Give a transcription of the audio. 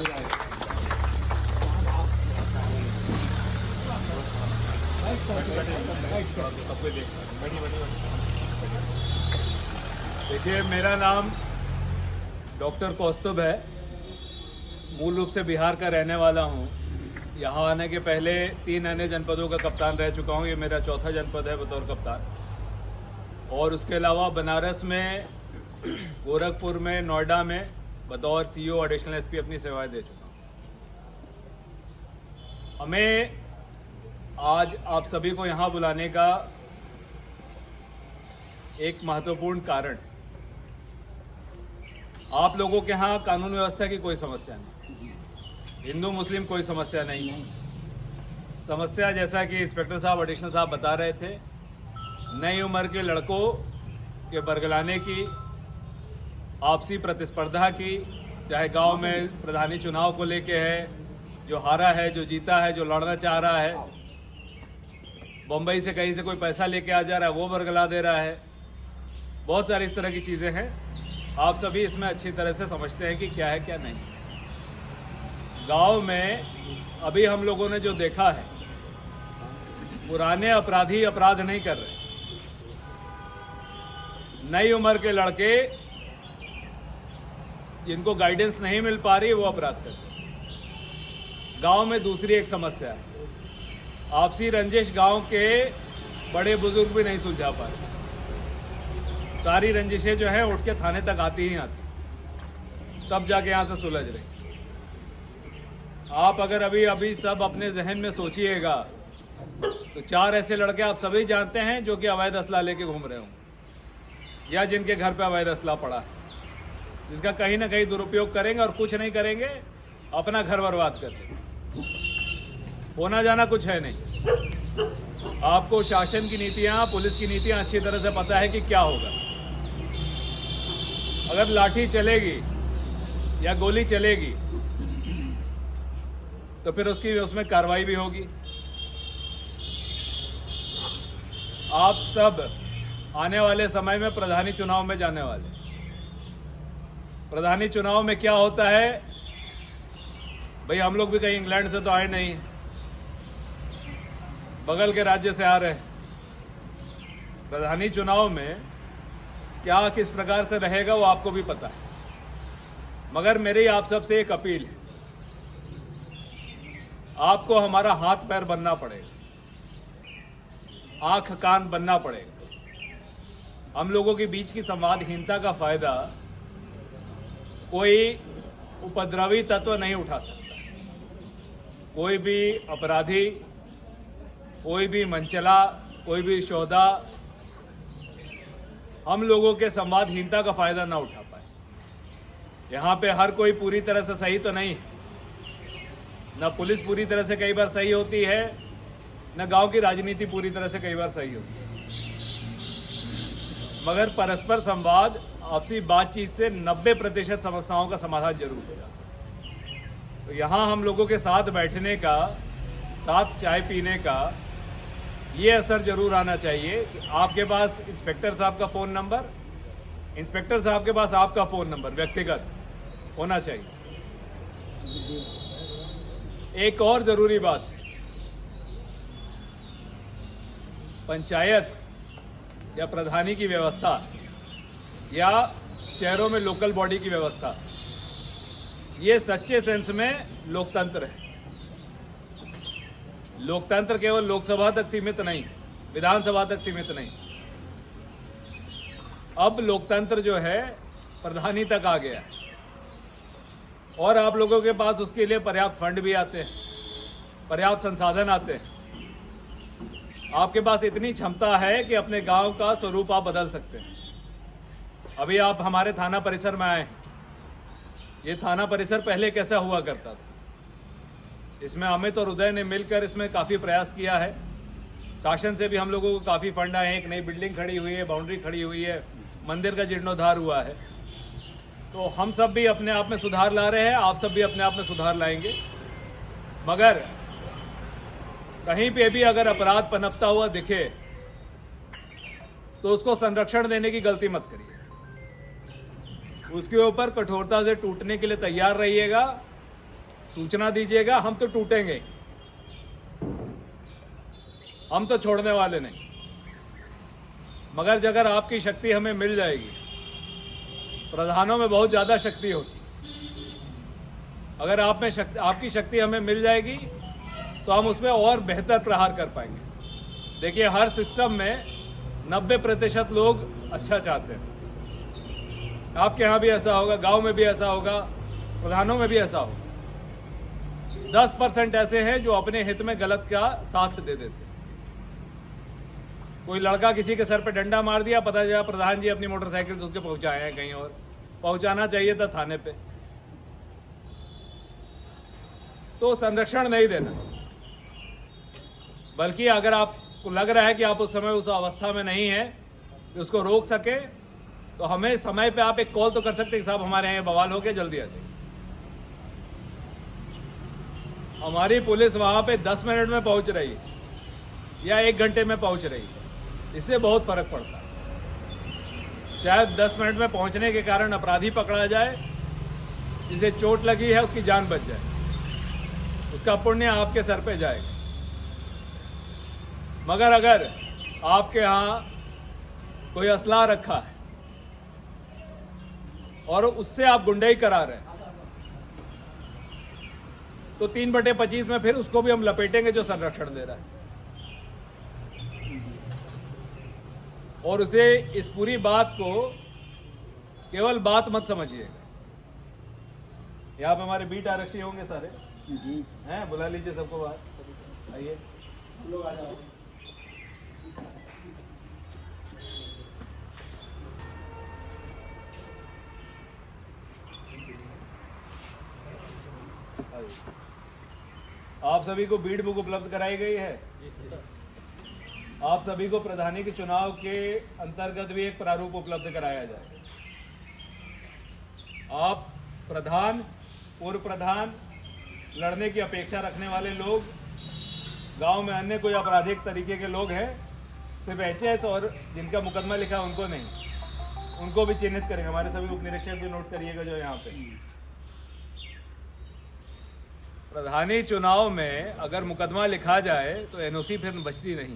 देखिए, मेरा नाम डॉक्टर कौस्तुभ है। मूल रूप से बिहार का रहने वाला हूँ। यहाँ आने के पहले 3 अन्य जनपदों का कप्तान रह चुका हूँ। ये मेरा चौथा जनपद है बतौर कप्तान। और उसके अलावा बनारस में, गोरखपुर में, नोएडा में बतौर सीईओ एडिशनल एसपी अपनी सेवाएं दे चुका हूँ। हमें आज आप सभी को यहाँ बुलाने का एक महत्वपूर्ण कारण, आप लोगों के यहाँ कानून व्यवस्था की कोई समस्या नहीं, हिंदू मुस्लिम कोई समस्या नहीं। समस्या, जैसा कि इंस्पेक्टर साहब, एडिशनल साहब बता रहे थे, नई उम्र के लड़कों के बरगलाने की, आपसी प्रतिस्पर्धा की, चाहे गांव में प्रधानी चुनाव को लेके है, जो हारा है, जो जीता है, जो लड़ना चाह रहा है, बम्बई से कहीं से कोई पैसा लेके आ जा रहा है, वो बरगला दे रहा है। बहुत सारी इस तरह की चीज़ें हैं। आप सभी इसमें अच्छी तरह से समझते हैं कि क्या है क्या नहीं। गांव में अभी हम लोगों ने जो देखा है, पुराने अपराधी अपराध नहीं कर रहे, नई उम्र के लड़के जिनको गाइडेंस नहीं मिल पा रही वो अपराध करते हैं। गांव में दूसरी एक समस्या है, आपसी रंजिश गांव के बड़े बुजुर्ग भी नहीं सुलझा पा रहे। सारी रंजिशें जो है उठ के थाने तक आती ही आती, तब जाके यहाँ से सुलझ रही। आप अगर अभी सब अपने जहन में सोचिएगा तो 4 ऐसे लड़के आप सभी जानते हैं जो कि अवैध असला लेके घूम रहे होंगे, या जिनके घर पे अवैध असला पड़ा है, जिसका कहीं ना कहीं दुरुपयोग करेंगे और कुछ नहीं करेंगे, अपना घर बर्बाद कर देंगे। होना जाना कुछ है नहीं। आपको शासन की नीतियां, पुलिस की नीतियां अच्छी तरह से पता है कि क्या होगा। अगर लाठी चलेगी या गोली चलेगी तो फिर उसमें कार्रवाई भी होगी। आप सब आने वाले समय में प्रधानी चुनाव में जाने वाले। प्रधानी चुनाव में क्या होता है भाई, हम लोग भी कहीं इंग्लैंड से तो आए नहीं, बगल के राज्य से आ रहे हैं। प्रधानी चुनाव में क्या किस प्रकार से रहेगा वो आपको भी पता है, मगर मेरी आप सबसे एक अपील है, आपको हमारा हाथ पैर बनना पड़ेगा, आंख कान बनना पड़ेगा। हम लोगों के बीच की संवादहीनता का फायदा कोई उपद्रवी तत्व नहीं उठा सकता। कोई भी अपराधी, कोई भी मंचला, कोई भी शोधा हम लोगों के संवादहीनता का फायदा ना उठा पाए। यहाँ पे हर कोई पूरी तरह से सही तो नहीं है, न पुलिस पूरी तरह से कई बार सही होती है, न गांव की राजनीति पूरी तरह से कई बार सही होती है, मगर परस्पर संवाद, आपसी बातचीत से 90% समस्याओं का समाधान जरूर हो जाता है। तो यहाँ हम लोगों के साथ बैठने का, साथ चाय पीने का ये असर जरूर आना चाहिए कि आपके पास इंस्पेक्टर साहब का फ़ोन नंबर, इंस्पेक्टर साहब के पास आपका फ़ोन नंबर व्यक्तिगत होना चाहिए। एक और ज़रूरी बात, पंचायत या प्रधानी की व्यवस्था या शहरों में लोकल बॉडी की व्यवस्था, ये सच्चे सेंस में लोकतंत्र है। लोकतंत्र केवल लोकसभा तक सीमित नहीं, विधानसभा तक सीमित नहीं। अब लोकतंत्र जो है प्रधानी तक आ गया है, और आप लोगों के पास उसके लिए पर्याप्त फंड भी आते हैं, पर्याप्त संसाधन आते हैं। आपके पास इतनी क्षमता है कि अपने गांव का स्वरूप आप बदल सकते हैं। अभी आप हमारे थाना परिसर में आए हैं। ये थाना परिसर पहले कैसा हुआ करता था, इसमें अमित और उदय ने मिलकर इसमें काफ़ी प्रयास किया है। शासन से भी हम लोगों को काफ़ी फंड आए हैं। एक नई बिल्डिंग खड़ी हुई है, बाउंड्री खड़ी हुई है, मंदिर का जीर्णोद्धार हुआ है। तो हम सब भी अपने आप में सुधार ला रहे हैं, आप सब भी अपने आप में सुधार लाएंगे। मगर कहीं पे भी अगर अपराध पनपता हुआ दिखे तो उसको संरक्षण देने की गलती मत करिए। उसके ऊपर कठोरता से टूटने के लिए तैयार रहिएगा सूचना दीजिएगा, हम तो टूटेंगे, हम तो छोड़ने वाले नहीं। मगर अगर आपकी शक्ति हमें मिल जाएगी, प्रधानों में बहुत ज़्यादा शक्ति होती, अगर आप में आपकी शक्ति हमें मिल जाएगी तो हम उसमें और बेहतर प्रहार कर पाएंगे। देखिए, हर सिस्टम में 90% लोग अच्छा चाहते हैं। आपके यहाँ भी ऐसा होगा, गांव में भी ऐसा होगा, प्रधानों में भी ऐसा होगा। 10% ऐसे हैं जो अपने हित में गलत का साथ दे देते हैं। कोई लड़का किसी के सर पे डंडा मार दिया, पता चला प्रधान जी अपनी मोटरसाइकिल से उसके पहुंचाए हैं कहीं और, पहुंचाना चाहिए था थाने पे। तो संरक्षण नहीं देना, बल्कि अगर आपको लग रहा है कि आप उस समय उस अवस्था में नहीं है कि उसको रोक सके, तो हमें समय पे आप एक कॉल तो कर सकते हैं कि साहब हमारे यहाँ बवाल हो गया, जल्दी आ जाइए। हमारी पुलिस वहां पे 10 मिनट में पहुंच रही है या 1 घंटे में पहुंच रही है, इससे बहुत फर्क पड़ता है। शायद 10 मिनट में पहुंचने के कारण अपराधी पकड़ा जाए, जिसे चोट लगी है उसकी जान बच जाए, उसका पुण्य आपके सर पे जाएगा। मगर अगर आपके यहाँ कोई असला रखा है और उससे आप गुंडाई करा रहे हैं, तो 3/25 में फिर उसको भी हम लपेटेंगे जो संरक्षण दे रहा है। और उसे इस पूरी बात को केवल बात मत समझिएगा। यहाँ पे हमारे बीट आरक्षी होंगे सारे जी हैं, बुला लीजिए सबको बाहर, आइए लोग आ जाओ। आप सभी को बीट बुक उपलब्ध कराई गई है। आप सभी को प्रधानी के चुनाव के अंतर्गत भी एक प्रारूप उपलब्ध कराया जाए। आप प्रधान, पूर्व प्रधान, लड़ने की अपेक्षा रखने वाले लोग, गांव में अन्य कोई आपराधिक तरीके के लोग हैं, सिर्फ एचएस और जिनका मुकदमा लिखा है उनको नहीं, उनको भी चिन्हित करेंगे। हमारे सभी उप निरीक्षक भी नोट करिएगा जो यहाँ पे। प्रधानी चुनाव में अगर मुकदमा लिखा जाए तो एनओसी फिर बचती नहीं।